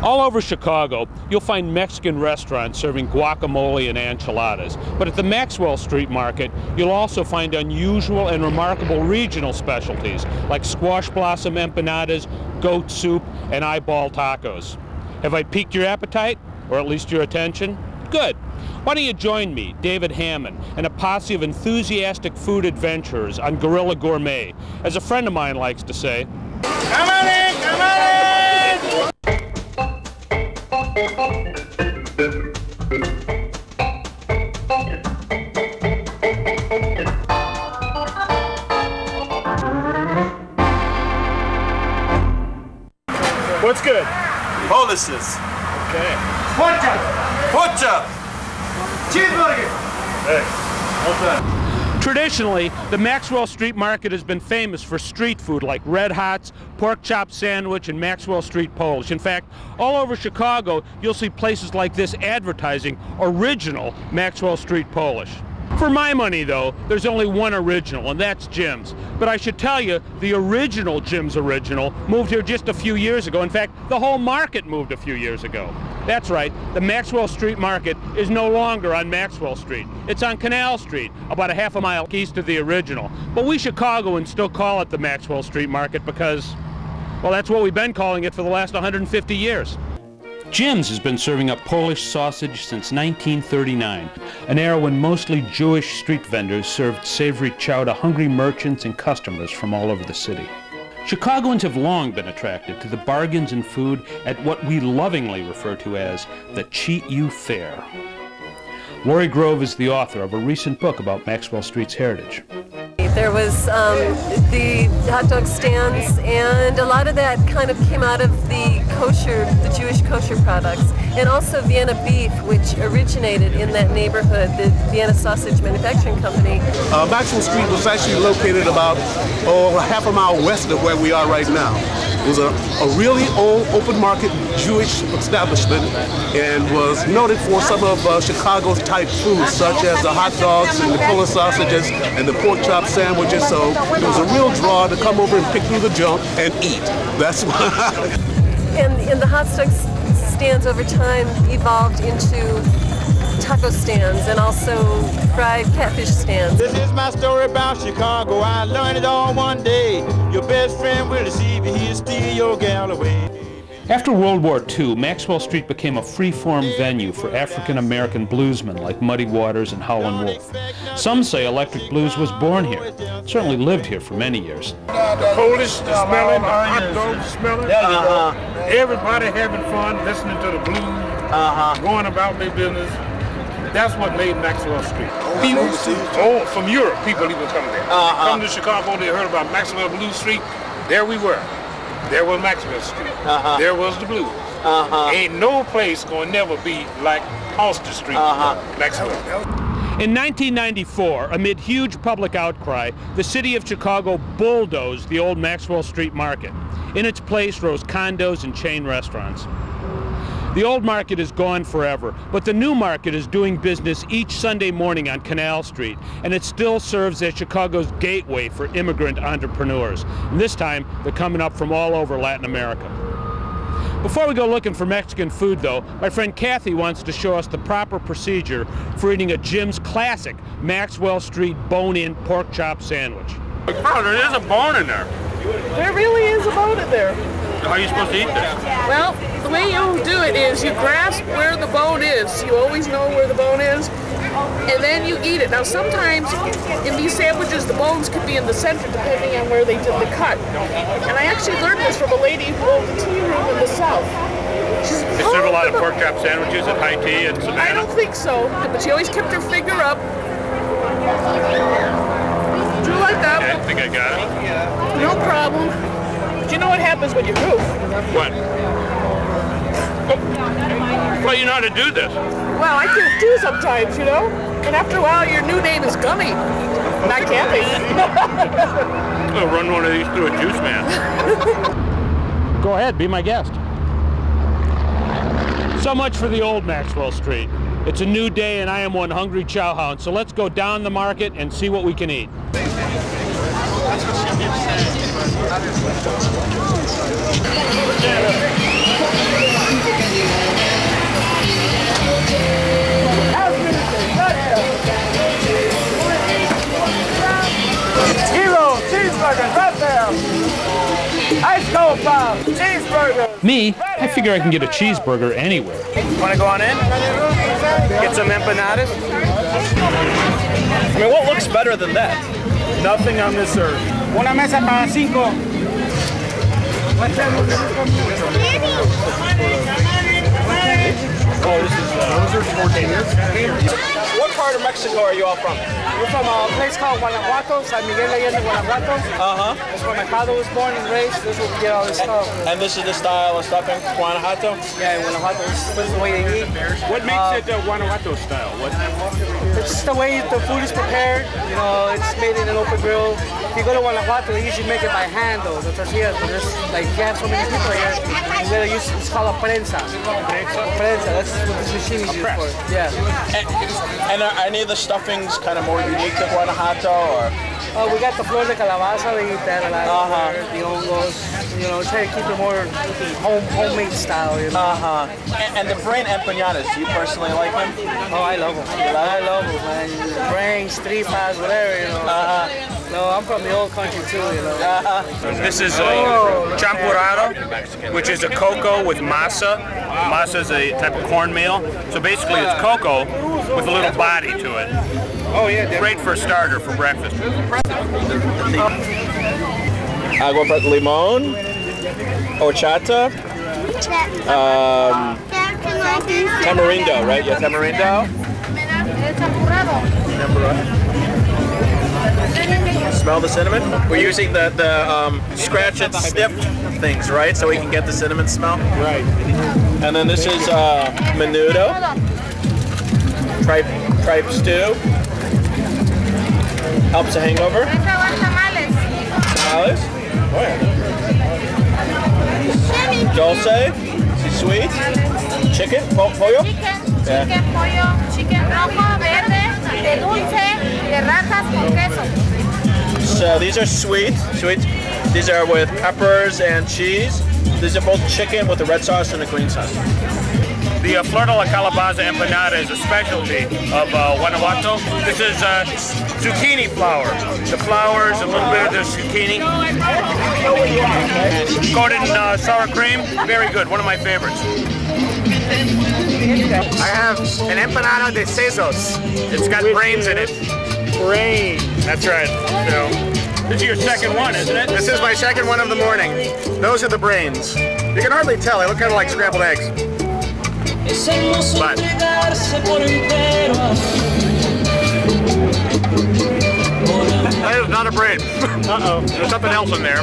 All over Chicago, you'll find Mexican restaurants serving guacamole and enchiladas. But at the Maxwell Street Market, you'll also find unusual and remarkable regional specialties like squash blossom empanadas, goat soup, and eyeball tacos. Have I piqued your appetite? Or at least your attention? Good. Why don't you join me, David Hammond, and a posse of enthusiastic food adventurers on Guerrilla Gourmet. As a friend of mine likes to say, come on in, come on in! What's good? Policies. Okay. Pork Cheeseburger! Hey, well done. Traditionally, the Maxwell Street Market has been famous for street food like Red Hots, pork chop sandwich, and Maxwell Street Polish. In fact, all over Chicago, you'll see places like this advertising original Maxwell Street Polish. For my money, though, there's only one original, and that's Jim's. But I should tell you, the original Jim's Original moved here just a few years ago. In fact, the whole market moved a few years ago. That's right, the Maxwell Street Market is no longer on Maxwell Street. It's on Canal Street, about a half a mile east of the original. But we Chicagoans still call it the Maxwell Street Market because, well, that's what we've been calling it for the last 150 years. Jim's has been serving up Polish sausage since 1939, an era when mostly Jewish street vendors served savory chow to hungry merchants and customers from all over the city. Chicagoans have long been attracted to the bargains in food at what we lovingly refer to as the Cheat You Fare. Lori Grove is the author of a recent book about Maxwell Street's heritage. There was the hot dog stands, and a lot of that kind of came out of the kosher, the Jewish kosher products, and also Vienna beef, which originated in that neighborhood, the Vienna Sausage Manufacturing Company. Maxwell Street was actually located about half a mile west of where we are right now. It was a really old open market Jewish establishment and was noted for some of Chicago's type foods, such as the hot dogs and the Polish sausages and the pork chop sandwiches. So it was a real draw to come over and pick through the junk and eat. That's why. And the hot dog stands over time evolved into taco stands and also fried catfish stands. This is my story about Chicago. I learned it all one day. Your best friend will deceive you. He'll steal your gal away. After World War II, Maxwell Street became a free-form venue for African-American bluesmen like Muddy Waters and Howlin' Wolf. Some say electric blues was born here. It certainly lived here for many years. The Polish smelling, the hot dog smelling, everybody having fun, listening to the blues, going about their business. That's what made Maxwell Street. People, from Europe, people even come there. Come to Chicago, they heard about Maxwell Blue Street. There we were. There was Maxwell Street. There was the blues. Ain't no place gonna never be like Halsted Street, Maxwell. In 1994, amid huge public outcry, the city of Chicago bulldozed the old Maxwell Street Market. In its place rose condos and chain restaurants. The old market is gone forever, but the new market is doing business each Sunday morning on Canal Street, and it still serves as Chicago's gateway for immigrant entrepreneurs. And this time, they're coming up from all over Latin America. Before we go looking for Mexican food, though, my friend Kathy wants to show us the proper procedure for eating a Jim's classic Maxwell Street bone-in pork chop sandwich. Oh, there is a bone in there. There really is a bone in there. How are you supposed to eat this? Well, the way you do it is you grasp where the bone is. You always know where the bone is, and then you eat it. Now, sometimes in these sandwiches, the bones could be in the center depending on where they did the cut. And I actually learned this from a lady who owned a tea room in the South. They serve a lot of pork chop sandwiches at high tea and Savannah. I don't think so, but she always kept her finger up. Do like that. Okay, I think I got it. No problem. But you know what happens when you goof? What? Well, you know how to do this. Well, I can do sometimes, you know? And after a while, your new name is Gummy, not Kathy. I'll run one of these through a juice man. Go ahead, be my guest. So much for the old Maxwell Street. It's a new day and I am one hungry chowhound, so let's go down the market and see what we can eat. Let's go, Bob. Cheeseburger. Me, I figure I can get a cheeseburger anywhere. Want to go on in? Get some empanadas? I mean, what looks better than that? Nothing on this earth. Una mesa para 5. Oh, this is What part of Mexico are you all from? We're from a place called Guanajuato, San Miguel Allende, Guanajuato. That's where my father was born and raised. This is where we get all this stuff. And this is the style of stuffing, Guanajuato? Yeah, Guanajuato. This is the way they eat. What makes it the Guanajuato style? It's the way the food is prepared. You know, it's made in an open grill. If you go to Guanajuato, they usually make it by hand, though. The tortillas, but there's like you have so many people here. You gotta use. It's called a prensa. Prensa. That's what this machine is used for. Yeah. And are any of the stuffings kind of more unique to Guanajuato, or? We got the flor de calabaza. We eat that a lot. The hongos. You know, try to keep it more homemade style. You know? And the brain empanadas. Do you personally like them? Oh, I love them. I love them, man. Brains, tripas, whatever. You know. No, I'm from the old country too, you know. This is a champurrado, which is a cocoa with masa. Masa is a type of cornmeal. So basically it's cocoa with a little body to it. Oh yeah, great for a starter for breakfast. Agua para limón, horchata, tamarindo, right? Yeah, tamarindo. Smell the cinnamon? We're using the scratch and sniff things, right? So we can get the cinnamon smell? Right. And then this is menudo, tripe stew. Helps a hangover. Tamales? Oh yeah. Dulce, sweet. Chicken, pollo? Chicken, pollo, chicken rojo, verde, de dulce, de rajas con queso. So these are sweet. These are with peppers and cheese. These are both chicken with the red sauce and the green sauce. The flor de la calabaza empanada is a specialty of Guanajuato. This is zucchini flour. The flour is a little bit of the zucchini. Coated in sour cream. Very good. One of my favorites. I have an empanada de sesos. It's got brains in it. Brain. That's right. So, this is your second one, isn't it? This is my second one of the morning. Those are the brains. You can hardly tell. They look kind of like scrambled eggs. But that is not a brain. Uh-oh. There's something else in there.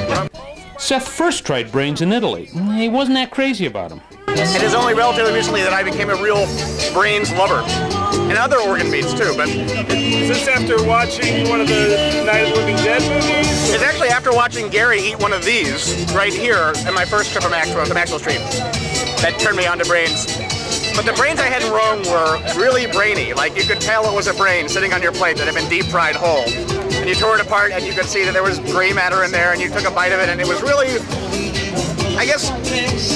Seth first tried brains in Italy. He wasn't that crazy about them. It is only relatively recently that I became a real brains lover. And other organ meats too, but... Is this after watching one of the Night of the Living Dead movies? It's actually after watching Gary eat one of these right here at my first trip to Maxwell Street that turned me on to brains. But the brains I had in Rome were really brainy. Like, you could tell it was a brain sitting on your plate that had been deep fried whole. And you tore it apart and you could see that there was gray matter in there, and you took a bite of it, and it was really, I guess,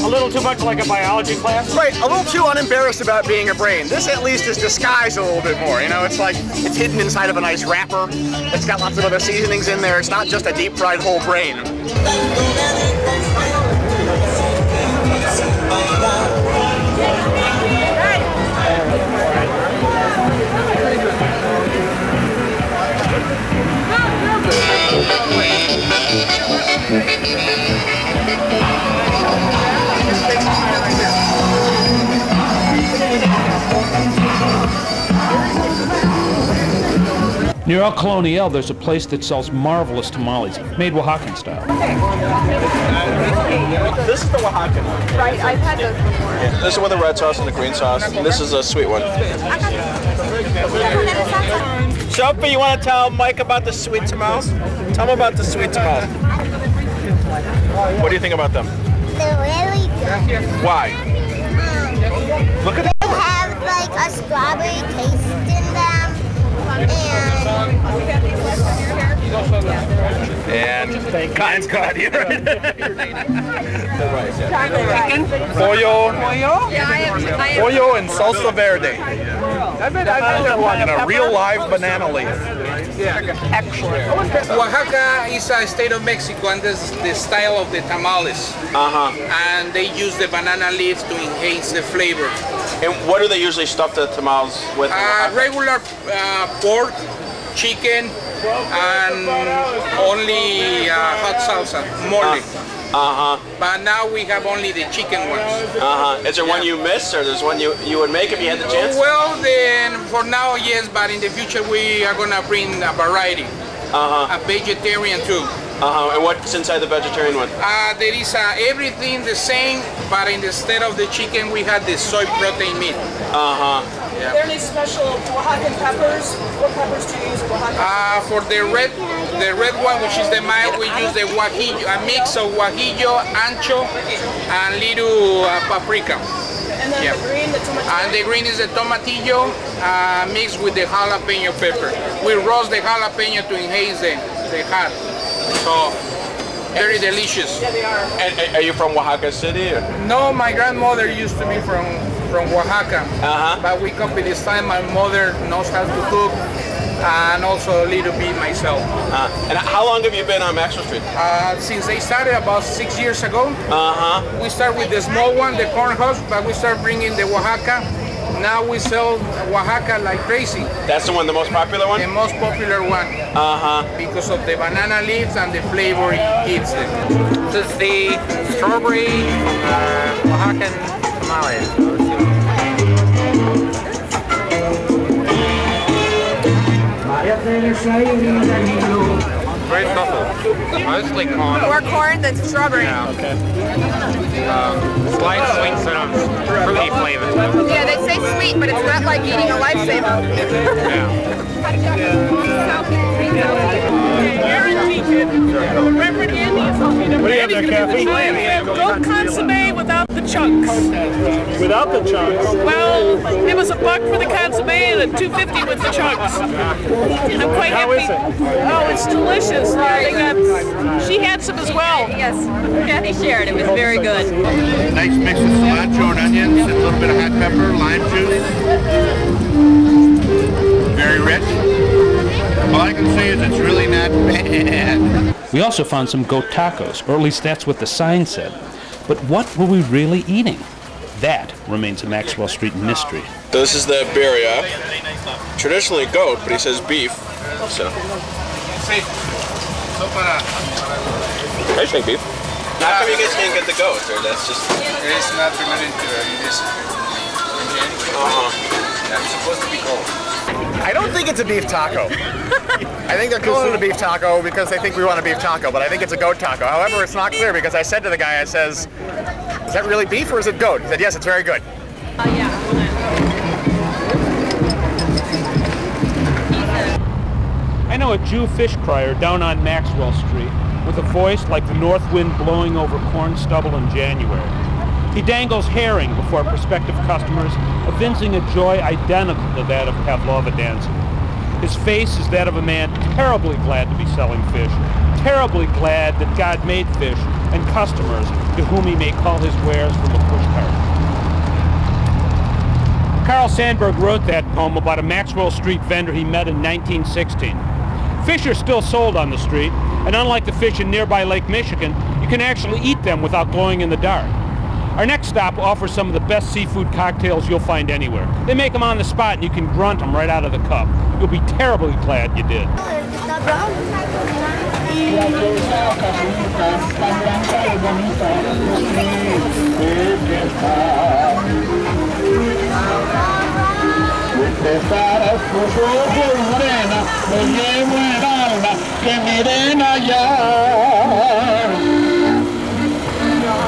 a little too much like a biology class? Right, a little too unembarrassed about being a brain. This at least is disguised a little bit more, you know? It's like, it's hidden inside of a nice wrapper. It's got lots of other seasonings in there. It's not just a deep fried whole brain. Near El Colonial, there's a place that sells marvelous tamales, made Oaxacan style. This is the Oaxacan one. Right, I've had those before. Yeah, this is with the red sauce and the green sauce. And this is a sweet one. Sophie, you want to tell Mike about the sweet tamales? Tell him about the sweet tamales. What do you think about them? They're really good. Why? Look at that. They have like a strawberry taste in them. And cotton's got you. Pollo. Pollo and salsa verde. And a real live banana leaf. Excellent. Oaxaca is a state of Mexico, and this is the style of the tamales. And they use the banana leaves to enhance the flavor. And what do they usually stuff the tamales with? Regular pork, chicken, and only hot salsa, mole. But now we have only the chicken ones. Is there one you miss, or there's one you would make if you had the chance? Well, then for now, yes, but in the future we are gonna bring a variety. A vegetarian too. And what's inside the vegetarian one? There is everything the same, but instead of the chicken, we had the soy protein meat. Are there any special Oaxacan peppers? What peppers do you use in Oaxaca? For the red one, which is the mild, we use the guajillo, a mix of guajillo, ancho, and little paprika. And then the green, the tomatillo? And the green is the tomatillo mixed with the jalapeno pepper. We roast the jalapeno to enhance the hot. So, very delicious. Yeah, they are. And are you from Oaxaca City? Or? No, my grandmother used to be from Oaxaca. But we come with this time. My mother knows how to cook, and also a little bit myself. And how long have you been on Maxwell Street? Since they started about 6 years ago. We start with the small one, the corn husks, but we start bringing the Oaxaca. Now we sell Oaxaca like crazy. That's the one, the most popular one? The most popular one. Because of the banana leaves and the flavor it gives them. This is the strawberry Oaxacan tamales. Very subtle. Mostly corn. More corn than strawberry. Yeah, okay. Slight sweet sort of fruity flavor. Yeah, they say sweet, but it's not like eating a lifesaver. Reverend Andy is helping. What do you have there, Kathy? We have goat consomme without the chunks. Without the chunks? Well, it was $1 for the consomme and $2.50 with the chunks. I'm quite happy. How is it? Oh, it's delicious. They got, she had some as well. Yes, Kathy shared. It was very good. Nice mix of cilantro and onions, and a little bit of hot pepper, lime juice. Very rich. All I can say is it's really not bad. We also found some goat tacos, or at least that's what the sign said. But what were we really eating? That remains a Maxwell Street mystery. So this is the birria. Traditionally goat, but he says beef. So. I think beef. How come you guys can't get the goat, or that's just... It's not permitted to use. It's supposed to be goat. I don't think it's a beef taco. I think they're calling it a beef taco because they think we want a beef taco, but I think it's a goat taco. However, it's not clear because I said to the guy, I says, is that really beef or is it goat? He said, yes, it's very good. I know a Jew fish crier down on Maxwell Street with a voice like the north wind blowing over corn stubble in January. He dangles herring before prospective customers, evincing a joy identical to that of Pavlova dancing. His face is that of a man terribly glad to be selling fish, terribly glad that God made fish and customers to whom he may call his wares from a pushcart. Carl Sandburg wrote that poem about a Maxwell Street vendor he met in 1916. Fish are still sold on the street, and unlike the fish in nearby Lake Michigan, you can actually eat them without glowing in the dark. Our next stop offers some of the best seafood cocktails you'll find anywhere. They make them on the spot and you can grunt them right out of the cup. You'll be terribly glad you did.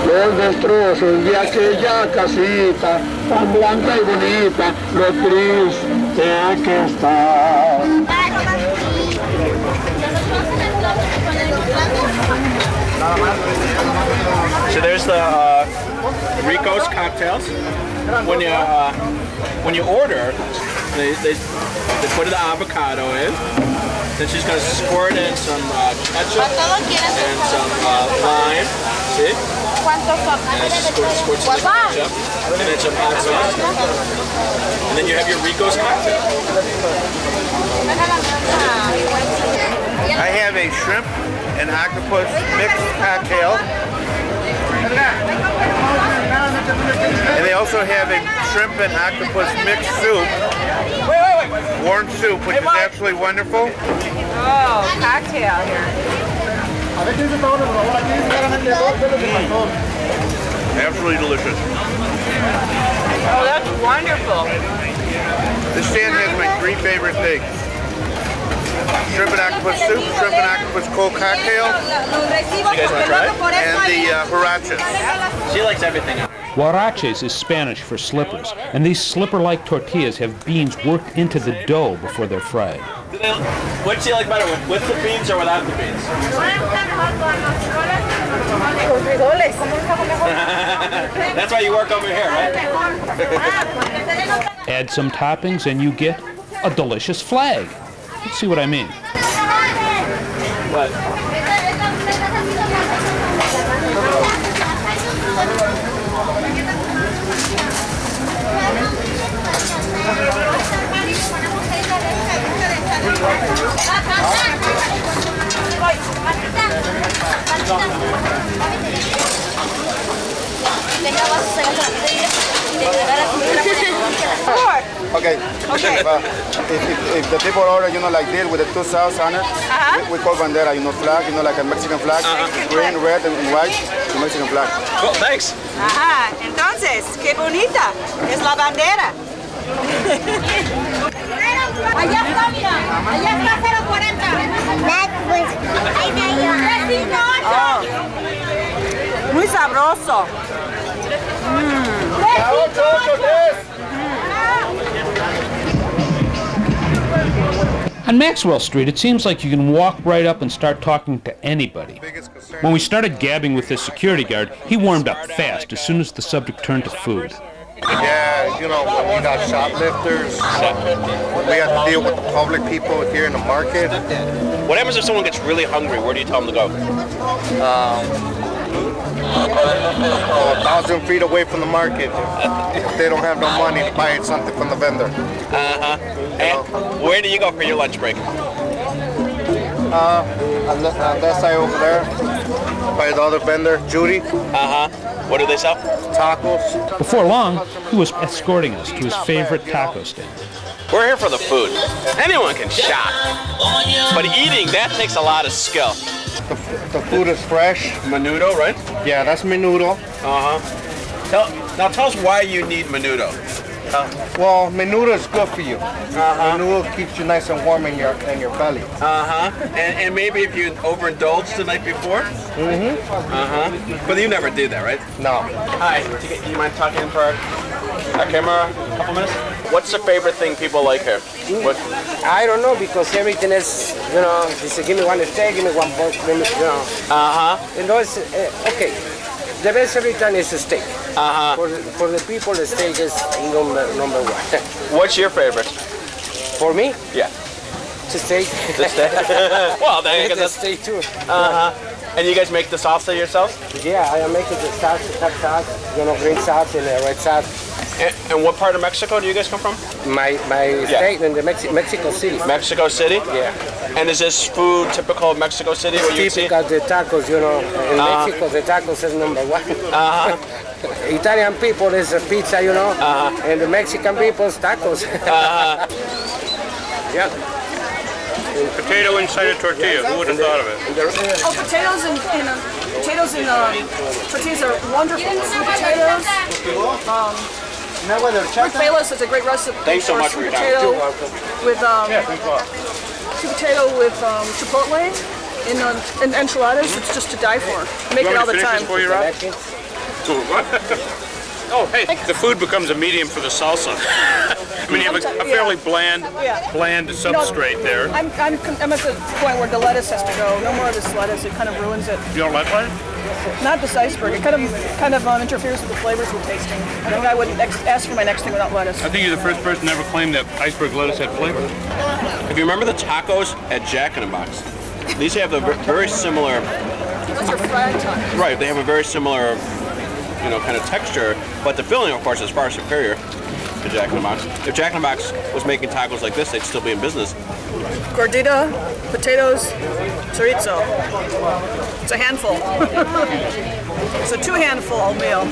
Los destrozos de aquella casita tan blanca y bonita, lo triste que está. So there's the Rico's cocktails. When you order, they put the avocado in. Then she's gonna squirt in some ketchup and some lime. See? ¿Cuántos son? Ketchup, and then some hot sauce. And then you have your Rico's cocktail. I have a shrimp and octopus mixed cocktail. And they also have a shrimp and octopus mixed soup. Warm soup, which is absolutely wonderful. Oh, cocktail here. Absolutely delicious. Oh, that's wonderful. This stand has my three favorite things. Shrimp and octopus soup, shrimp and octopus cold cocktail, You guys want to try it? and the huaraches. She likes everything. Huaraches is Spanish for slippers, and these slipper-like tortillas have beans worked into the dough before they're fried. What do you like better, with the beans or without the beans? That's why you work over here, right? Add some toppings and you get a delicious flag. Let's see what I mean. What? Okay. If the people order, like this with the two sauce on it, we call bandera, flag, like a Mexican flag, green, red, and white, the Mexican flag. Cool, thanks. Ajá, entonces, qué bonita, es la bandera. Allá está, mira. Allá está 040. Oh, muy sabroso. On Maxwell Street, it seems like you can walk right up and start talking to anybody. When we started gabbing with this security guard, he warmed up fast as soon as the subject turned to food. Yeah, we got shoplifters. We have to deal with the public people here in the market. What happens if someone gets really hungry? Where do you tell them to go? 1,000 feet away from the market if they don't have no money to buy something from the vendor. And where do you go for your lunch break? On that side over there, by the other vendor, Judy. What do they sell? Tacos. Before long, he was escorting us to his favorite taco stand. We're here for the food. Anyone can shop, but eating, that takes a lot of skill. The food is fresh. Menudo, right? Yeah, that's menudo. Now tell us why you need menudo. Well, menudo is good for you. Menudo keeps you nice and warm in your belly. And maybe if you overindulged the night before? But you never did that, right? No. Hi, do you mind talking for our camera a couple minutes? What's the favorite thing people like here? What? I don't know, because everything is, they say, give me one steak, give me one pork, it's okay. The best every time is a steak. For the people, the steak is number one. What's your favorite? For me? Yeah. It's a steak. The steak? Well, then I guess that's steak too. And you guys make the salsa yourselves? Yeah, I am making the sauce, the hot sauce, green sauce and red sauce. And what part of Mexico do you guys come from? My state in the Mexico City. Mexico City? Yeah. And is this food typical of Mexico City? Typical the tacos, in Mexico the tacos is number one. Italian people is pizza, and the Mexican people is tacos. Yeah. Potato inside a tortilla. Who would have thought of it? Oh, potatoes and tortillas are wonderful. Sweet potatoes. Rick Bayless has a great recipe. Thanks so much for your time. With sweet potato with chipotle and enchiladas. It's just to die for. Make it all the time. Oh, hey, the food becomes a medium for the salsa. I mean, you have a fairly bland substrate there. I'm at the point where the lettuce has to go. No more of this lettuce. It kind of ruins it. You don't like lettuce? Not this iceberg. It kind of interferes with the flavors we're tasting. I think I would ask for my next thing without lettuce. I think you're the first person to ever claim that iceberg lettuce had flavor. If you remember the tacos at Jack in the Box, these have a very similar Those are fragile. Right, they have a very similar, you know, kind of texture, but the filling, of course, is far superior to Jack in the Box. If Jack in the Box was making tacos like this, they'd still be in business. Gordita, potatoes, chorizo. It's a handful. It's a 2-handful meal.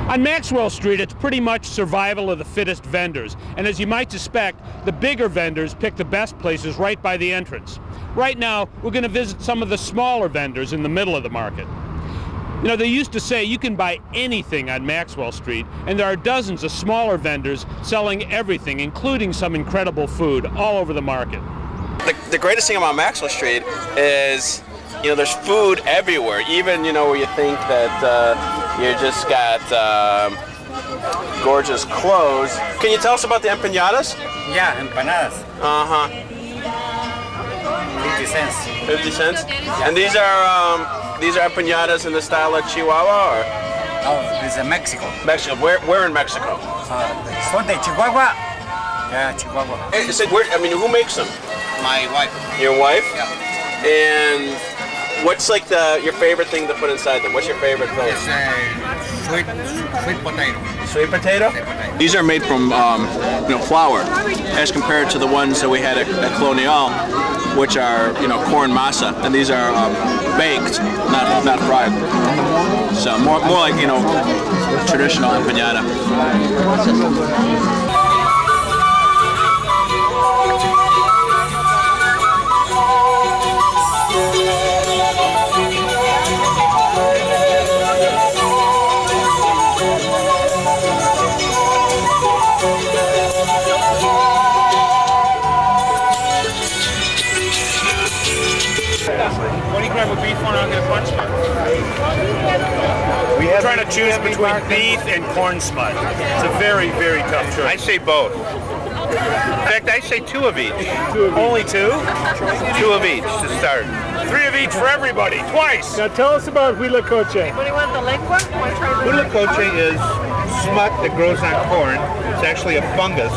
On Maxwell Street, it's pretty much survival of the fittest vendors, and as you might suspect, the bigger vendors pick the best places right by the entrance. Right now, we're going to visit some of the smaller vendors in the middle of the market. You know, they used to say you can buy anything on Maxwell Street, and there are dozens of smaller vendors selling everything, including some incredible food, all over the market. The greatest thing about Maxwell Street is, you know, there's food everywhere, even, you know, where you think that you just got gorgeous clothes. Can you tell us about the empanadas? Yeah, empanadas. 50 cents. 50 cents? Yeah. And these are empanadas in the style of Chihuahua, or? Oh, this is Mexico. Mexico. Where in Mexico? Son de Chihuahua. Yeah, Chihuahua. Hey, so I mean, who makes them? My wife. Your wife? Yeah. And what's like your favorite thing to put inside them? What's your favorite thing? It's sweet potato. Sweet potato? These are made from you know, flour, as compared to the ones that we had at Colonial, which are, you know, corn masa, and these are baked, not fried. So more like, you know, traditional empanada. We're trying to choose between beef and corn smut. It's a very, very tough choice. I say both. In fact, I say 2 of each. Only 2? 2 of each to start. 3 of each for everybody, twice. Now tell us about huitlacoche. What do you want, the lengua? Huitlacoche is smut that grows on corn. It's actually a fungus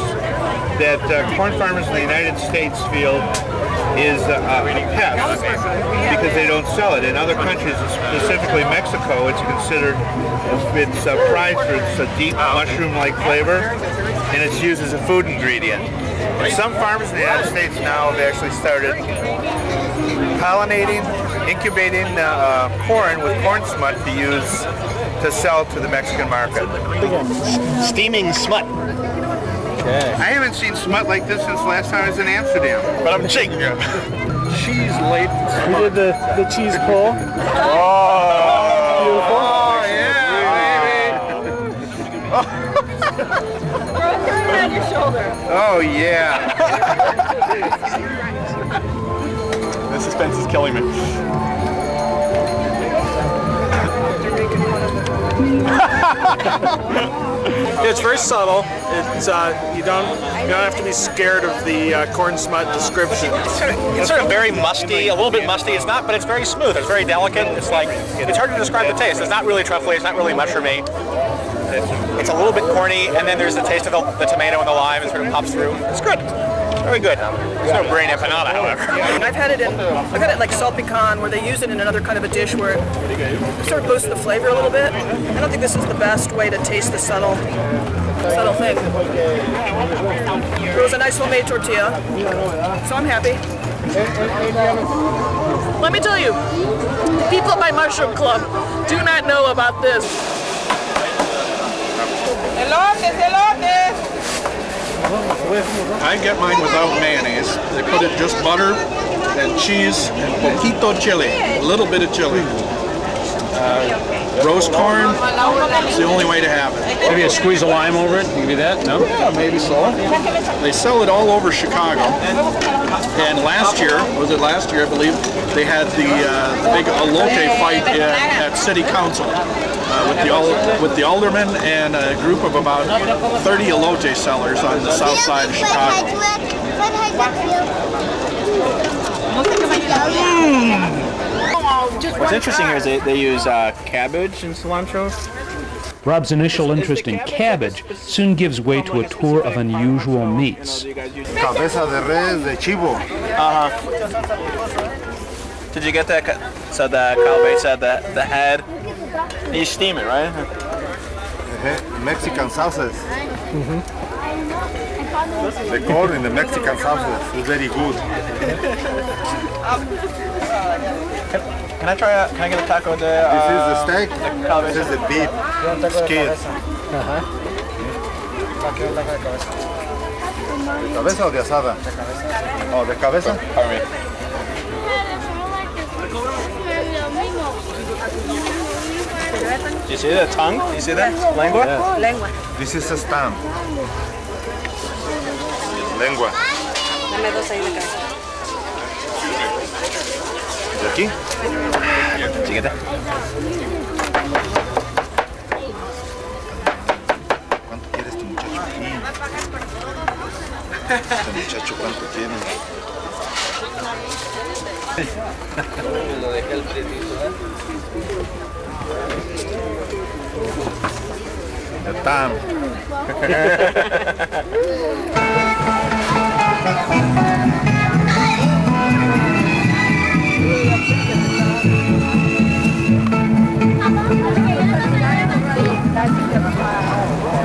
that corn farmers in the United States feel is a pest because they don't sell it. In other countries, specifically Mexico, it's considered, it's prized for its deep mushroom-like flavor, and it's used as a food ingredient. And some farmers in the United States now have actually started pollinating, incubating corn with corn smut to use to sell to the Mexican market. Steaming smut. I haven't seen smut like this since last time I was in Amsterdam, but I'm shaking it. Cheese late. We did the cheese pull. Oh, beautiful. Oh, yeah, baby. Throw it on your shoulder. Oh, yeah. The suspense is killing me. It's very subtle. It's you don't have to be scared of the corn smut description. It's sort of very musty, a little bit musty. It's not, but it's very smooth. It's very delicate. It's like, it's hard to describe the taste. It's not really truffly. It's not really mushroomy. It's a little bit corny, and then there's the taste of the tomato and the lime, and sort of pops through. It's good. Very good. There's no brain empanada, however. I've had it like salt pecan, where they use it in another kind of a dish where it sort of boosts the flavor a little bit. I don't think this is the best way to taste the subtle thing. It was a nice homemade tortilla, so I'm happy. Let me tell you, the people at my mushroom club do not know about this. Elotes, elotes. I get mine without mayonnaise. They put it just butter and cheese and poquito chili, a little bit of chili. Roast corn, it's the only way to have it. Maybe a squeeze of lime over it? Give you that? No? Yeah, maybe so. They sell it all over Chicago. And last year, I believe, they had the big elote fight at City Council with the aldermen and a group of about 30 elote sellers on the south side of Chicago. What's interesting here is they use cabbage and cilantro. Rob's initial interest in cabbage soon gives way to a tour of unusual meats. Cabeza de res de chivo. Did you get that? So the cabeza, the head, you steam it, right? Mexican sauces. The corn in the Mexican sauces is very good. Can I try? Can I get a taco de? This is the steak. This is the beef skin. ¿De cabeza o de asada? Oh, de cabeza. Do you see the tongue? Do you see that? Lengua? Yeah. Lengua. This is a stamp. Lengua. Dame dos ahí de cabeza. ¿De aquí? Chiquita. ¿Cuánto quiere este muchacho aquí? Este muchacho, ¿cuánto quiere? Lo dejé el prietito, The time.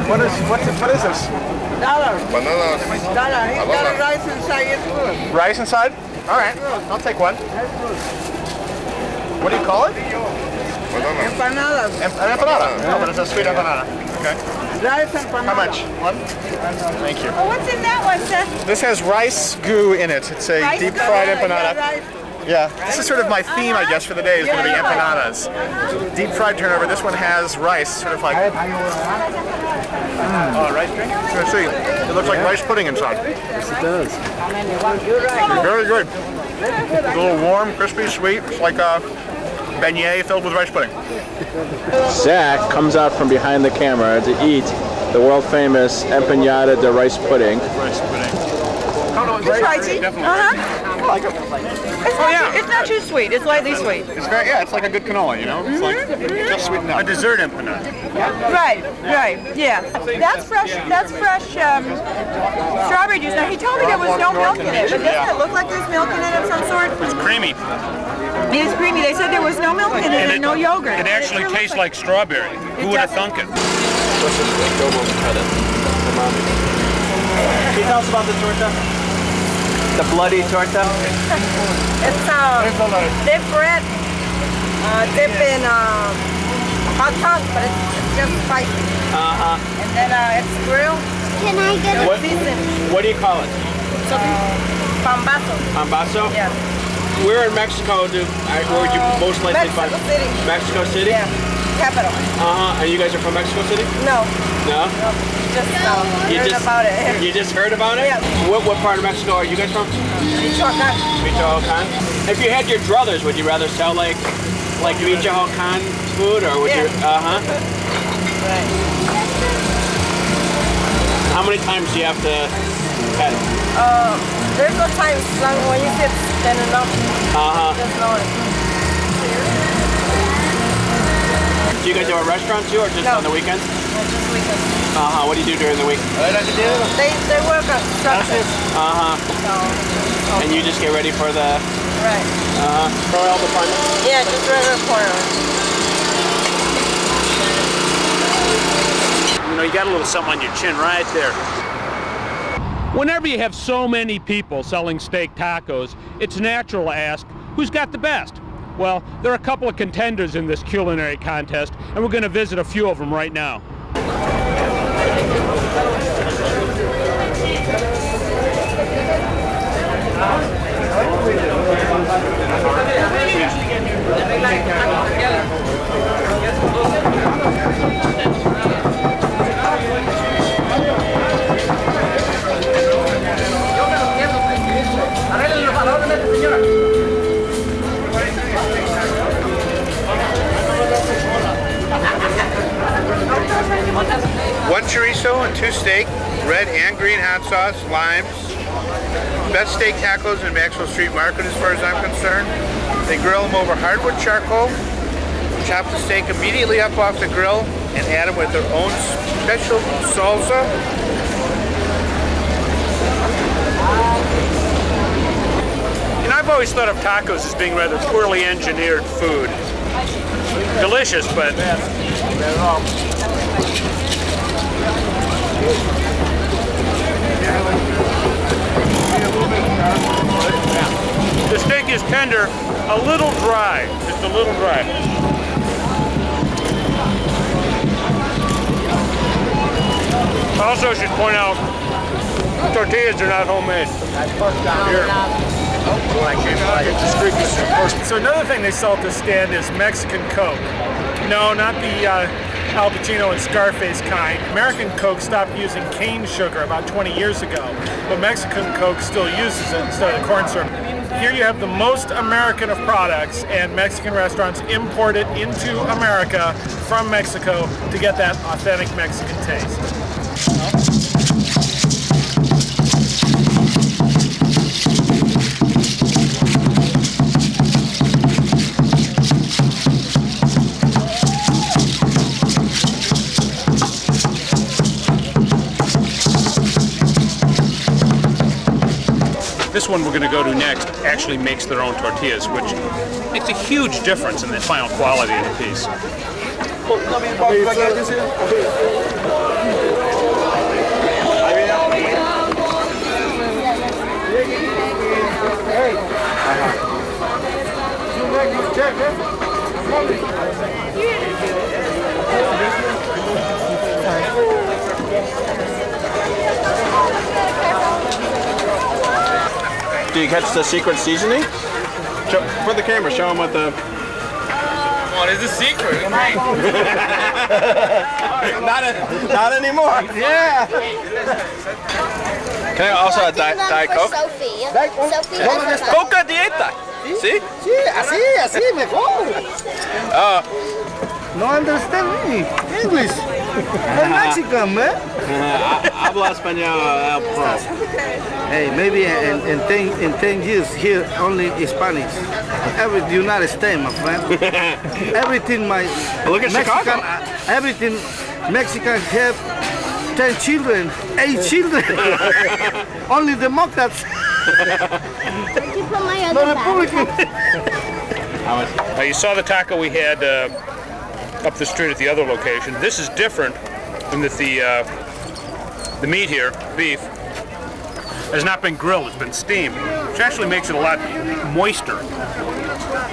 What is this? Dollars. Bananas. Dollar. He's got a rice inside. It's good. Rice inside? All right, I'll take one. What do you call it? Empanadas. Empanada. Oh, but it's a sweet empanada. Okay. Rice empanada. How much? One? Thank you. Oh, what's in that one, sir? This has rice goo in it. It's a deep fried empanada. Yeah, this is sort of my theme, I guess, for the day is going to be empanadas. Deep fried turnover. This one has rice, sort of like. Oh, rice drink? Let's see. It looks like rice pudding inside. Yes, it does. Very good. It's a little warm, crispy, sweet. It's like a beignet filled with rice pudding. Zach comes out from behind the camera to eat the world famous empanada de rice pudding. Rice pudding. It's ricey. I like it. It's not too sweet. It's lightly sweet. It's very, it's like a good canola, you know? It's like just sweet enough. A dessert empanada. Right, yeah. That's fresh strawberry juice. Now, he told me there was no milk in it, but doesn't it look like there's milk in it of some sort? It's creamy. It is creamy. They said there was no milk in it and no yogurt. It actually tastes like strawberry. Who would have thunk it? Can you tell us about the torta? The bloody torta? It's dip bread, dip in hot sauce, but it's just spicy. And then it's grilled. Can I get What do you call it? Pambazo. Pambazo? Yes. Where in Mexico where would you most likely find? Mexico City. Mexico City? Yeah. Capital. And you guys are from Mexico City? No. No? Just heard about it. You just heard about it? Yeah. What part of Mexico are you guys from? Michoacan. Michoacan. If you had your druthers, would you rather sell like Michoacan food or would you? Right. How many times do you have to pet? There's no time. When you sit standing up. There's no. Do you guys have a restaurant too, or just on the weekends? Just weekends. What do you do during the week? They work at structures. And you just get ready for the. Right. Royal department. Yeah, just right around the corner. You know, you got a little something on your chin right there. Whenever you have so many people selling steak tacos, it's natural to ask, who's got the best? Well, there are a couple of contenders in this culinary contest, and we're going to visit a few of them right now. 1 chorizo and 2 steak, red and green hot sauce, limes. Best steak tacos in Maxwell Street Market as far as I'm concerned. They grill them over hardwood charcoal, chop the steak immediately up off the grill, and add them with their own special salsa. And I've always thought of tacos as being rather poorly engineered food. Delicious, but the steak is tender, a little dry, just a little dry. Also should point out, tortillas are not homemade. So another thing they sell at this stand is Mexican Coke. No, not the Al Pacino and Scarface kind. American Coke stopped using cane sugar about 20 years ago, but Mexican Coke still uses it instead of the corn syrup. Here you have the most American of products, and Mexican restaurants import it into America from Mexico to get that authentic Mexican taste. This one we're going to go to next actually makes their own tortillas, which makes a huge difference in the final quality of the piece. Do you catch the secret seasoning? For the camera, show them what the... What is the secret? not anymore. Yeah. Can I also have Diet Coke? Coca dieta. See? Sí, así, mejor. No understand me. English. I'm Mexican, man. Habla español. Hey, maybe in 10 years here only Spanish. Every United States, my friend. Everything look at Mexican, Chicago. Everything Mexican have 10 children, 8 children. Only Democrats. No Republican. Now you saw the taco we had up the street at the other location. This is different in that the meat here, beef, has not been grilled, it's been steamed, which actually makes it a lot moister.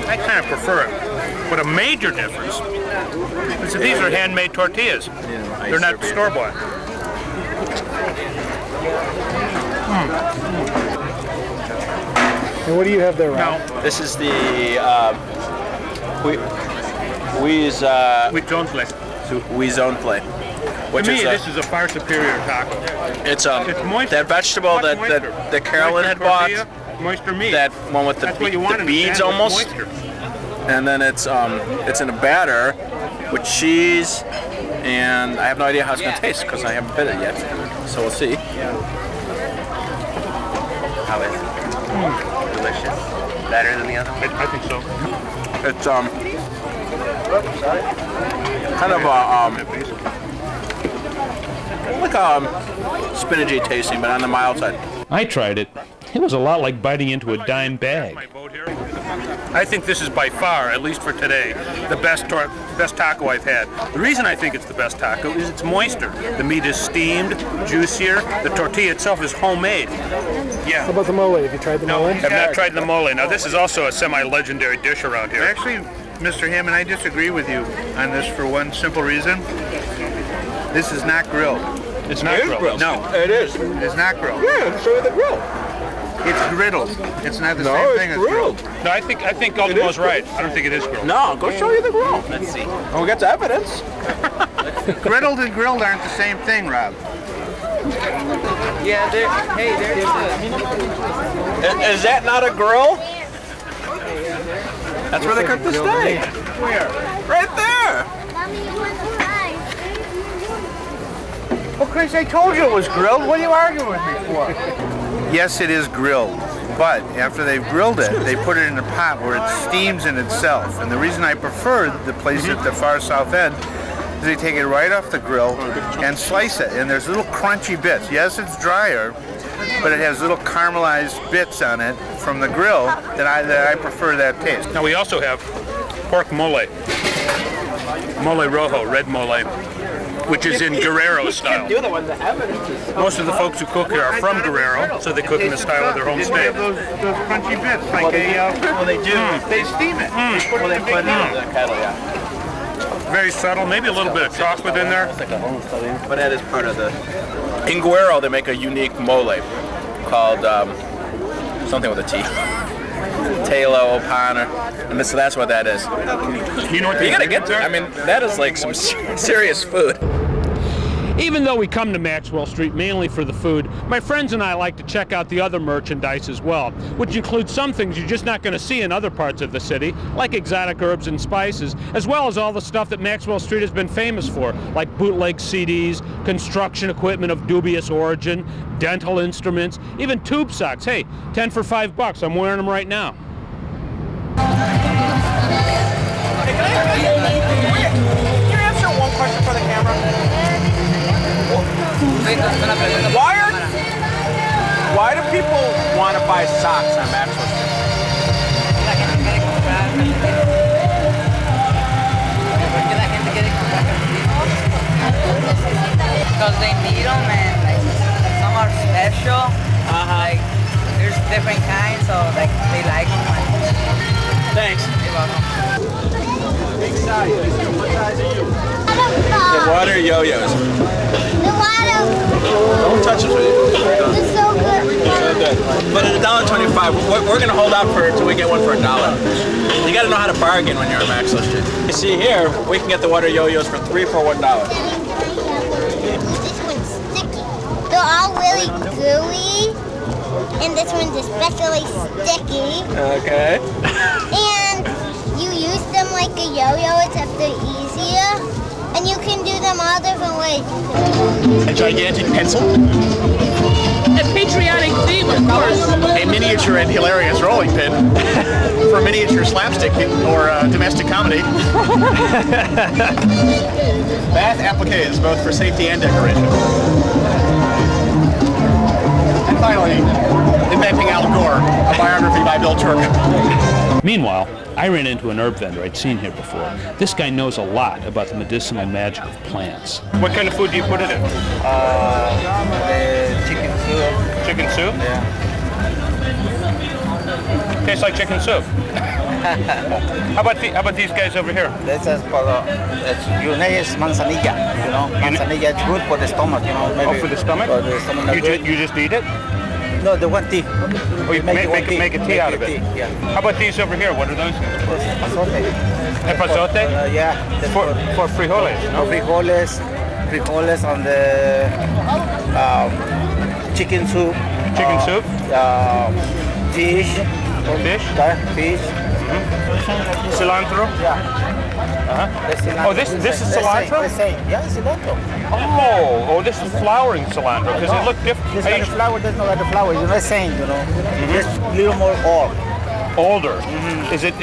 I kind of prefer it. But a major difference is that these are handmade tortillas. They're not store-bought. And what do you have there, Rob? This is the Huizón play. Huizón play. To me, this is a far superior taco. It's moist, that vegetable that Carolyn had bought, moister meat. that one with the beads almost, and then it's in a batter with cheese, and I have no idea how it's going to taste because I haven't bit it yet, so we'll see. How is it? Delicious. Better than the other one? I think so. It's kind of like spinachy tasting, but on the mild side. I tried it. It was a lot like biting into a dime bag. I think this is by far, at least for today, the best taco I've had. The reason I think it's the best taco is it's moister. The meat is steamed, juicier. The tortilla itself is homemade. Yeah. How about the mole? Have you tried the mole? No, I've not tried the mole. Now this is also a semi-legendary dish around here. Actually, Mr. Hammond, I disagree with you on this for one simple reason. This is not grilled. It's not grilled. No, it is. It's not grilled. Yeah, show you the grill. It's griddled. It's not the same thing as grilled. No, I think Ultimo's right. I don't think it is grilled. No, go show you the grill. Let's see. Oh, we got the evidence. Griddled and grilled aren't the same thing, Rob. Yeah, there's Is that not a grill? That's where they cook the steak. Where? Right there. Well, Chris, I told you it was grilled. What are you arguing with me for? Yes, it is grilled. But after they've grilled it, they put it in a pot where it steams in itself. And the reason I prefer the place at the far south end is they take it right off the grill and slice it. And there's little crunchy bits. Yes, it's drier, but it has little caramelized bits on it from the grill that I prefer that taste. Now we also have pork mole. Mole rojo, red mole, which is in Guerrero style. Most of the folks who cook here are from Guerrero, so they cook in the style of their home state. They have those crunchy bits, like well, they do. They steam it. They put it in a big Very subtle, maybe a little bit of chocolate in there. But that is part of the... In Guerrero, they make a unique mole called something with a T. Talo, Opana, and so that's what that is. You know what you gotta get there. I mean, that is like some serious food. Even though we come to Maxwell Street mainly for the food, my friends and I like to check out the other merchandise as well, which includes some things you're just not going to see in other parts of the city, like exotic herbs and spices, as well as all the stuff that Maxwell Street has been famous for, like bootleg CDs, construction equipment of dubious origin, dental instruments, even tube socks. Hey, 10 for $5. I'm wearing them right now. Can you answer one question for the camera? Why do people want to buy socks on Maxwell Street? Because they need them and like some are special. Like there's different kinds, so like they like them. Thanks. You're welcome. Big size. What size are you? The water yo-yos. The water. Don't touch it with you. It's so good. So good. But at $1.25, we're going to hold out until we get one for $1. You got to know how to bargain when you're on Maxwell Street. You see here, we can get the water yo-yos for 3 for $1. This one's sticky. They're all really gooey, and this one's especially sticky. Okay. And you use them like a yo-yo, except they're easier. And you can do them all different ways. A gigantic pencil. A patriotic theme, of course. A miniature and hilarious rolling pin for miniature slapstick or domestic comedy. Bath appliques, both for safety and decoration. And finally, Inventing Al Gore, a biography by Bill Turk. Meanwhile, I ran into an herb vendor I'd seen here before. This guy knows a lot about the medicinal magic of plants. What kind of food do you put it in? Chicken soup. Chicken soup? Yeah. Tastes like chicken soup. How about these guys over here? This is your name is manzanilla. You know, manzanilla is good for the stomach. You know, maybe. Oh, for the stomach? For the stomach. You just eat it? No, the one tea. Oh, you make a tea out of it? Yeah. How about these over here? What are those? Epazote. Epazote? Yeah. For frijoles, no? For frijoles on the chicken soup. Chicken soup? Fish. Fish. Cilantro? Yeah. Oh, this is cilantro? The same. Yeah, cilantro. Oh, this is flowering cilantro because it looked different. This kind of flower doesn't look like the flower. It's the same, you know. Just a little more old. Older. Is it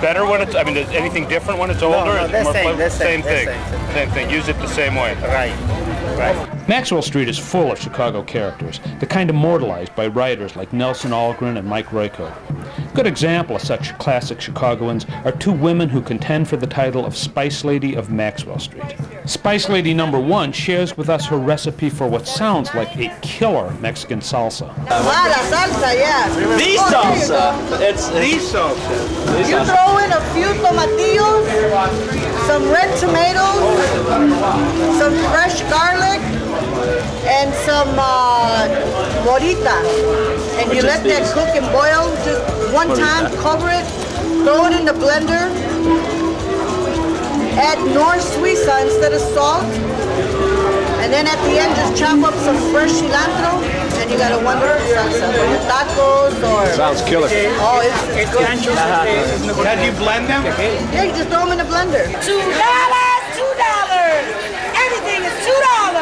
better when it's? I mean, is anything different when it's older? No, same thing. Same thing. Use it the same way. Right. Maxwell Street is full of Chicago characters, the kind immortalized by writers like Nelson Algren and Mike Royko. A good example of such classic Chicagoans are two women who contend for the title of Spice Lady of Maxwell Street. Spice Lady number 1 shares with us her recipe for what sounds like a killer Mexican salsa. La salsa, yeah. The salsa. It's the salsa. You throw in a few tomatillos, some red tomatoes, some fresh garlic, and some morita. And you let that cook and boil just one time, cover it, throw it in the blender, add Nor Suiza instead of salt, and then at the end just chop up some fresh cilantro, and you got a wonderful salsa for your tacos or... Sounds killer. Oh, it's good. How do you blend them? Yeah, you just throw them in the blender. $2, $2. Everything is $2.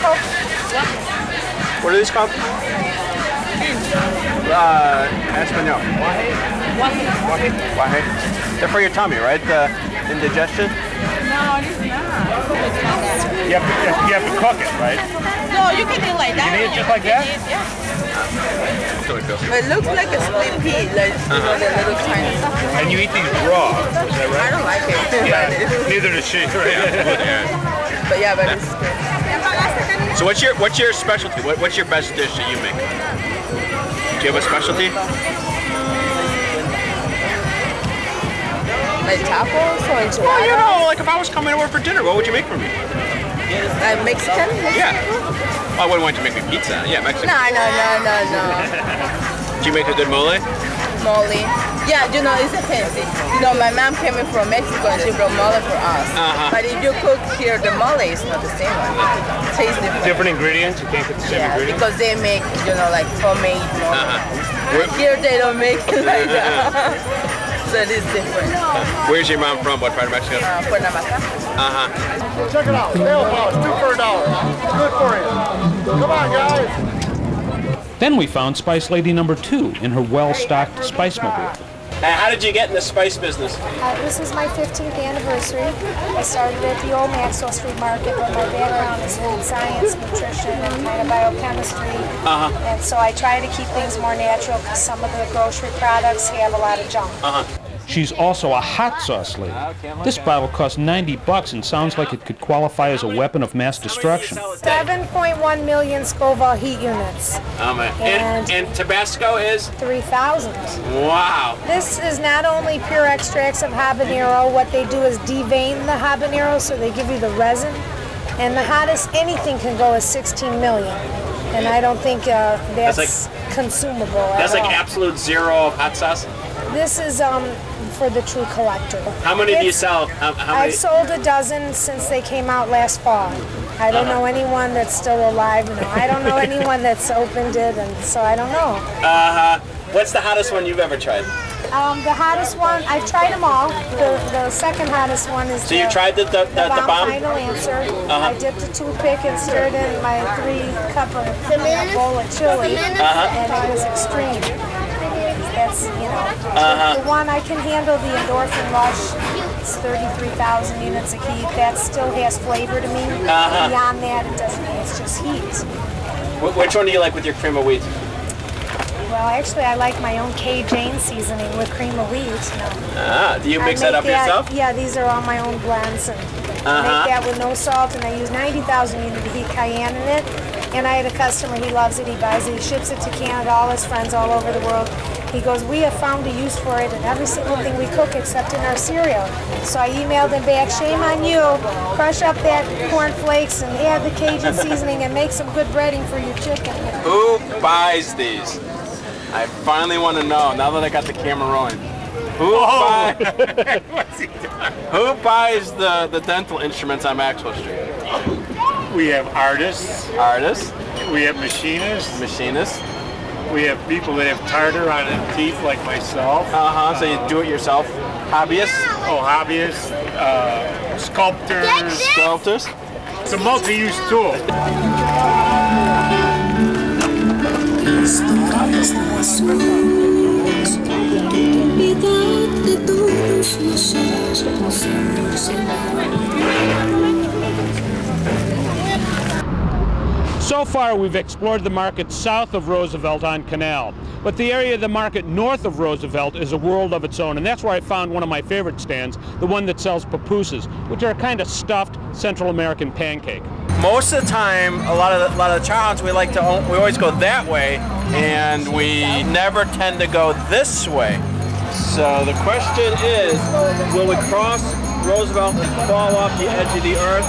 Coke. What are these called? Espanol. Wahe. They're for your tummy, right? Indigestion? No, it is not. You have to cook it, right? No, you can eat like that. You can eat it just like that? It looks like a split pea, like you know, the little tiny. And you eat these raw, is that right? I don't like it. Yeah, neither does she. But yeah, but it's good. So what's your specialty? What's your best dish that you make? Do you have a specialty? Like tacos or enchiladas? Well, you know, like if I was coming over for dinner, what would you make for me? Mexican? Yeah. Well, I wouldn't want you to make me pizza. Yeah, Mexican. No. Do you make a good mole? Mole. Yeah, you know, it's a fancy. You know, my mom came in from Mexico and she brought mole for us. But if you cook here, the mole is not the same one. It tastes different. Different ingredients? You can't get the same ingredients? Because they make, you know, like homemade mole. Here they don't make it like that. So it is different. Where's your mom from? What part of Mexico? Cuernavaca. Check it out. Sale box, 2 for $1. It's good for you. Come on, guys. Then we found Spice Lady number 2 in her well-stocked spice mobile. How did you get in the spice business? This is my 15th anniversary. I started at the old Maxwell Street Market, but my background is food science, nutrition, and kind of biochemistry. And so I try to keep things more natural because some of the grocery products have a lot of junk. She's also a hot sauce lady. This bottle costs $90 and sounds like it could qualify as a weapon of mass destruction. 7.1 million Scoville heat units. Oh man. And Tabasco is? 3,000. Wow. This is not only pure extracts of habanero. What they do is devein the habanero, so they give you the resin. And the hottest anything can go is 16 million. And I don't think that's consumable at all. That's like absolute zero of hot sauce? This is for the true collector. How many do you sell? How many? I've sold a dozen since they came out last fall. I don't know anyone that's still alive. No, I don't know anyone that's opened it, and so I don't know. What's the hottest one you've ever tried? The hottest one, I've tried them all. The second hottest one is So you tried the bomb? Final Answer. I dipped a toothpick and stirred in my 3-cup bowl of chili, and it was extreme. That's, you know, the one I can handle, the Endorphin Rush, it's 33,000 units of heat. That still has flavor to me. Beyond that, it doesn't, it's just heat. Which one do you like with your cream of wheat? Well, actually, I like my own K. Jane seasoning with cream of wheat. Do you mix that up yourself? Yeah, these are all my own blends. And I make that with no salt, and I use 90,000 unit of heat cayenne in it. And I had a customer, he loves it, he buys it, he ships it to Canada, all his friends all over the world. He goes, we have found a use for it in every single thing we cook except in our cereal. So I emailed him back, shame on you, crush up that corn flakes and add the Cajun seasoning and make some good breading for your chicken. Who buys these? I finally want to know, now that I got the camera rolling. Who buys the dental instruments on Maxwell Street? We have artists. We have machinists. We have people that have tartar on their teeth, like myself. So you do it yourself. Hobbyists? Oh, hobbyists. Sculptors. It's a multi-use tool. So far, we've explored the market south of Roosevelt on Canal, but the area of the market north of Roosevelt is a world of its own, and that's where I found one of my favorite stands, the one that sells pupusas, which are a kind of stuffed Central American pancake. Most of the time, a lot of the chowns we always go that way, and we never tend to go this way. So the question is, will we cross Roosevelt and fall off the edge of the earth?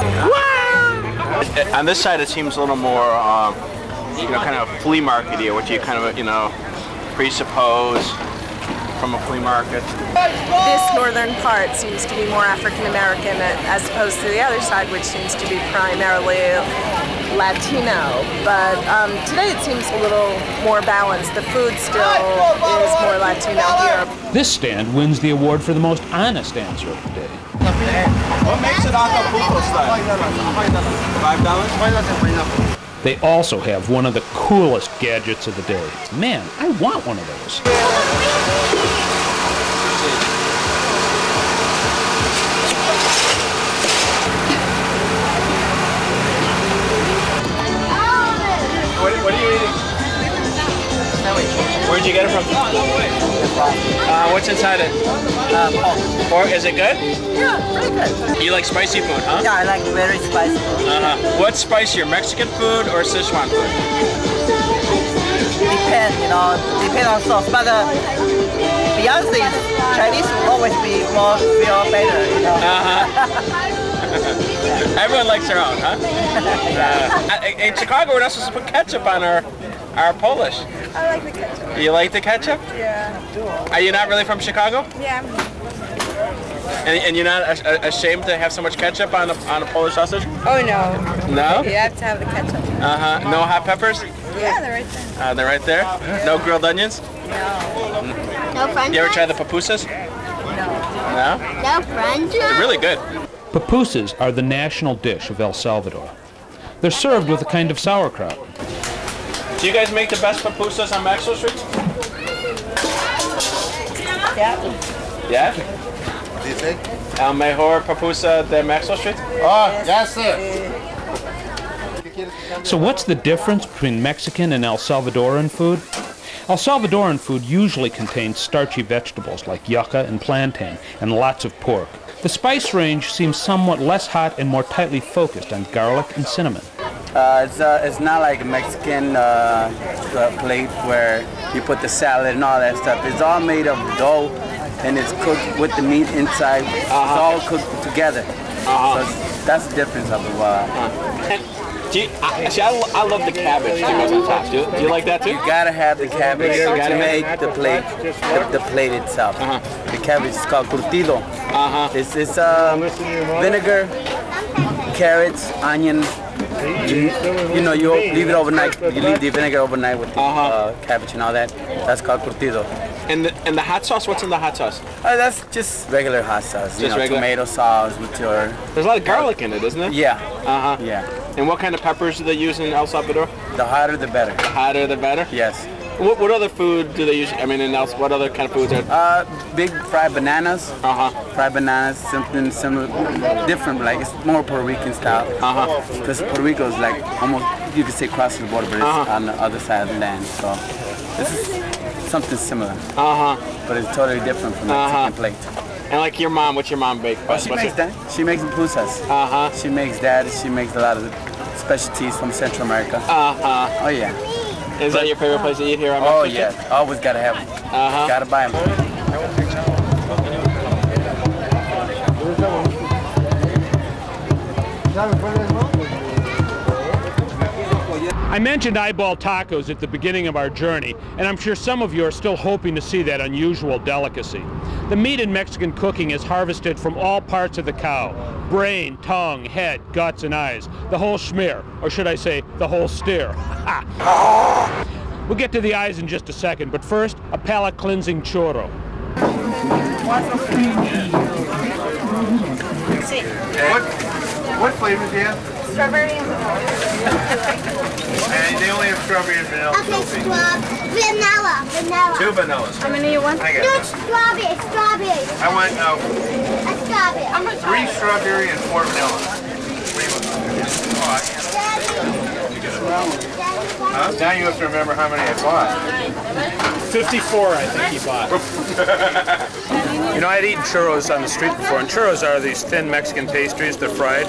On this side, it seems a little more, kind of flea market-y, which you kind of, presuppose from a flea market. This northern part seems to be more African American as opposed to the other side, which seems to be primarily Latino. But today it seems a little more balanced. The food still is more Latino here. This stand wins the award for the most honest answer of the day. What makes it Acapulco style? $5? They also have one of the coolest gadgets of the day. Man, I want one of those. What are you eating? Where'd you get it from? What's inside it? Pork. Is it good? Yeah, pretty good. You like spicy food, huh? Yeah, I like very spicy food. What's spicier, Mexican food or Sichuan food? Depends, you know, depends on sauce. But to be honest, Chinese will always be more feel better, you know. Everyone likes their own, huh? In Chicago, we're not supposed to put ketchup on our Polish. I like the ketchup. You like the ketchup? Yeah. Are you not really from Chicago? Yeah. And you're not ashamed to have so much ketchup on a Polish sausage? Oh no. No? You have to have the ketchup. No hot peppers? Yeah, they're right there. They're right there? No grilled onions? No. No french You ever try fries? the pupusas? No. No? No french They're fries? really good. Pupusas are the national dish of El Salvador. They're served with a kind of sauerkraut. Do you guys make the best pupusas on Maxwell Street? Yeah. Yeah? What do you think? El mejor pupusa de Maxwell Street? Oh, yes, sir. So what's the difference between Mexican and El Salvadoran food? El Salvadoran food usually contains starchy vegetables like yucca and plantain and lots of pork. The spice range seems somewhat less hot and more tightly focused on garlic and cinnamon. It's not like a Mexican plate where you put the salad and all that stuff. It's all made of dough and it's cooked with the meat inside. It's all cooked together. So that's the difference of it. I love the cabbage that goes on top. Do you like that too? You gotta have the cabbage to make the plate itself. The cabbage is called curtido. It's vinegar, carrots, onion. You know, you leave it overnight. You leave the vinegar overnight with the cabbage and all that. That's called curtido. And the hot sauce, what's in the hot sauce? That's just regular hot sauce. Just regular tomato sauce with your... There's a lot of garlic in it, isn't it? Yeah. Yeah. And what kind of peppers do they use in El Salvador? The hotter the better. The hotter the better? Yes. What other food do they use? I mean, what other kind of foods are? Big fried bananas. Fried bananas, something similar, different. Like it's more Puerto Rican style. Because Puerto Rico is like almost, you could say, crossing the border, but it's on the other side of the land. So this is something similar. But it's totally different from the Mexican plate. And like your mom, what's your mom bake? She makes that. She makes pupusas. She makes that. She makes a lot of specialties from Central America. Oh yeah. Is that your favorite place to eat here on Oh Maxwell Street? yeah, always gotta have them. Gotta buy them. I mentioned eyeball tacos at the beginning of our journey, and I'm sure some of you are still hoping to see that unusual delicacy. The meat in Mexican cooking is harvested from all parts of the cow: brain, tongue, head, guts, and eyes. The whole schmear, or should I say, the whole steer. We'll get to the eyes in just a second, but first, a palate-cleansing churro. What flavors do you have? Strawberry and vanilla. And they only have strawberry and vanilla. Okay, vanilla. Two vanillas. How many you want? I got No, it. strawberry. I want A strawberry. 3 strawberry and 4 vanilla. Now you have to remember how many I bought. 54, I think he bought. You know, I'd eaten churros on the street before, and churros are these thin Mexican pastries, they're fried.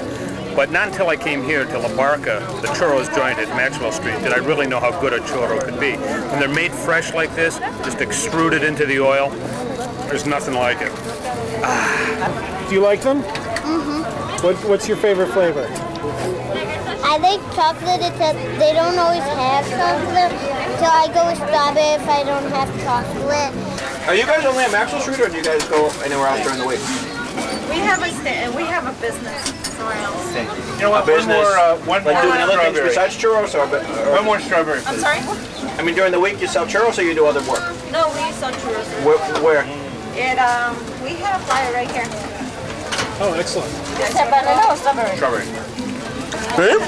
But not until I came here to La Barca, the churros joint at Maxwell Street, did I really know how good a churro could be. When they're made fresh like this, just extruded into the oil, there's nothing like it. Do you like them? What's your favorite flavor? I like chocolate, except they don't always have chocolate, so I go with strawberry if I don't have chocolate. Are you guys only at Maxwell Street, or do you guys go anywhere else during the week? We have a business somewhere else. You know what? Business, one like more doing other things strawberry. besides churros, or One more strawberry, I'm please. sorry? I mean, during the week you sell churros, or you do other work? No, we sell churros. Where? We have a flyer right here. Oh, excellent. Is that banana or strawberry? Strawberry. Babe,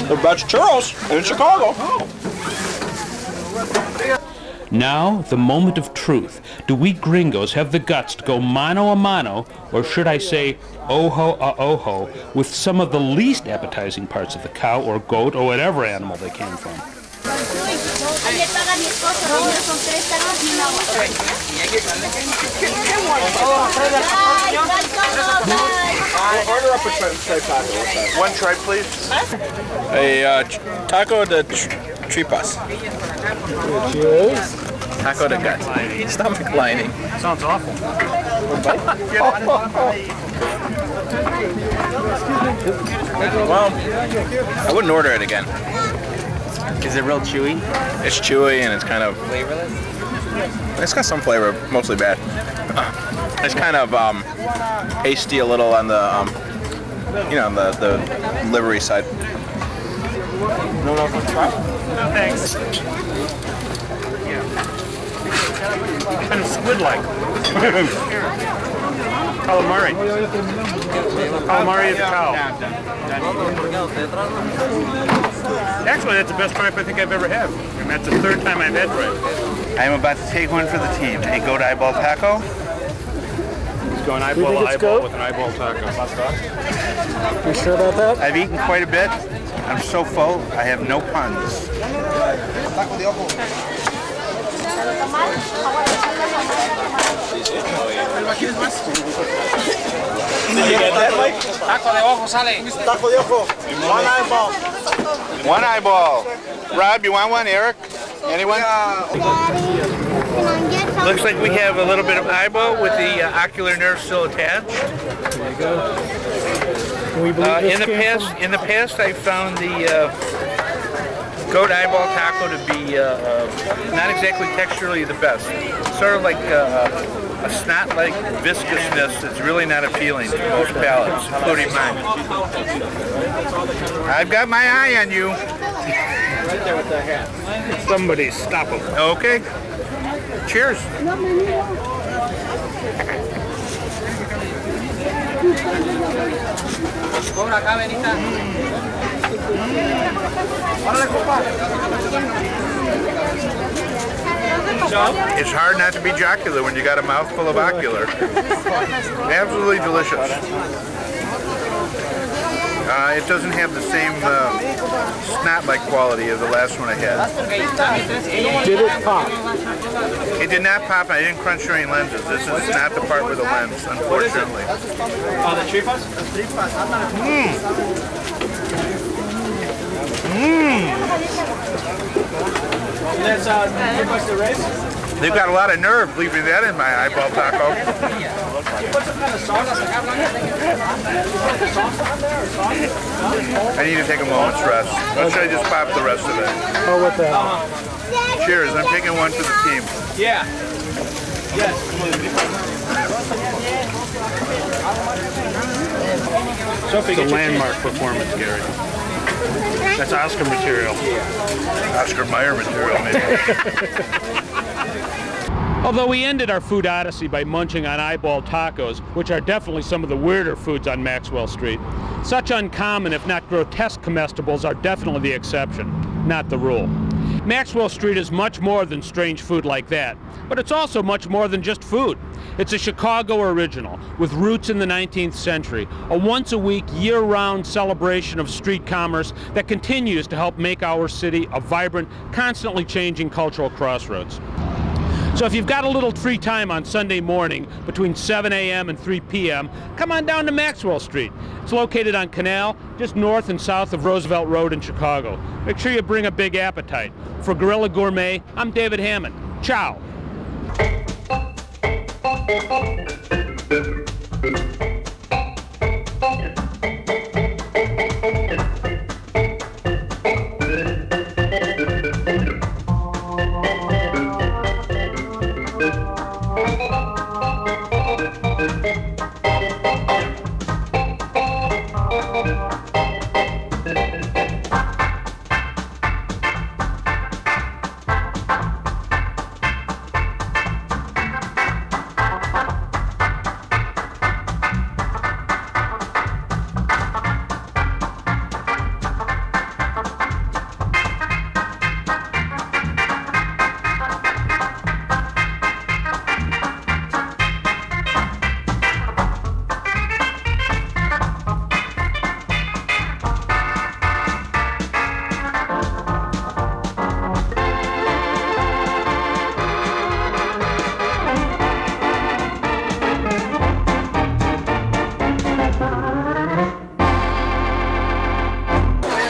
the best churros in Chicago. Now, the moment of truth. Do we gringos have the guts to go mano a mano, or should I say ojo a ojo, with some of the least appetizing parts of the cow or goat or whatever animal they came from? Order up a tripe taco. One tripe, please. A taco de tripas. Cheers. Taco de gut. Stomach lining. Sounds awful. Well, I wouldn't order it again. Is it real chewy? It's chewy and it's kind of Flavorless? It's got some flavor, mostly bad. It's kind of pasty a little on the you know, the livery side. No, try? No, thanks. Kind of squid-like. Calamari. Calamari is cow. Actually, that's the best tripe I think I've ever had. And that's the third time I've had tripe. I'm about to take one for the team. A goat eyeball taco. He's going eyeball to eyeball with an eyeball taco. You sure about that? I've eaten quite a bit. I'm so full, I have no puns. Did you get that, Mike? Taco de ojo sale. Taco de ojo. One eyeball. One eyeball. Rob, you want one? Eric? Anyone? Looks like we have a little bit of eyeball with the ocular nerve still attached. There you go. Can we believe this In the past, I found the goat eyeball taco to be not exactly texturally the best. Sort of like a snot-like viscousness that's really not appealing to most palates, including mine. I've got my eye on you. Right there with the hat. Somebody stop him. Okay. Cheers. It's hard not to be jocular when you got a mouthful of ocular. Absolutely delicious. It doesn't have the same snot-like quality as the last one I had. Did it pop? It did not pop. I didn't crunch any lenses. This is not the part with the lens, unfortunately. Oh, the tripas? That's tripas de res? They've got a lot of nerve leaving that in my eyeball taco. I need to take a moment's rest. Or should I just pop the rest of it? Oh, what the hell? Cheers. I'm taking one for the team. Yeah. Yes. It's a landmark performance, Gary. That's Oscar material. Oscar Mayer material, maybe. Although we ended our food odyssey by munching on eyeball tacos, which are definitely some of the weirder foods on Maxwell Street, such uncommon, if not grotesque, comestibles are definitely the exception, not the rule. Maxwell Street is much more than strange food like that, but it's also much more than just food. It's a Chicago original, with roots in the 19th century, a once-a-week, year-round celebration of street commerce that continues to help make our city a vibrant, constantly changing cultural crossroads. So if you've got a little free time on Sunday morning between 7 a.m. and 3 p.m., come on down to Maxwell Street. It's located on Canal, just north and south of Roosevelt Road in Chicago. Make sure you bring a big appetite. For Gorilla Gourmet, I'm David Hammond. Ciao.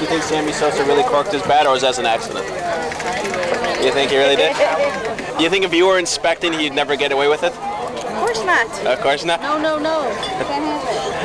you think Sammy Sosa really corked his bat, or was that an accident? You think he really did? You think if you were inspecting, he'd never get away with it? Of course not. Of course not? No. Can't have it.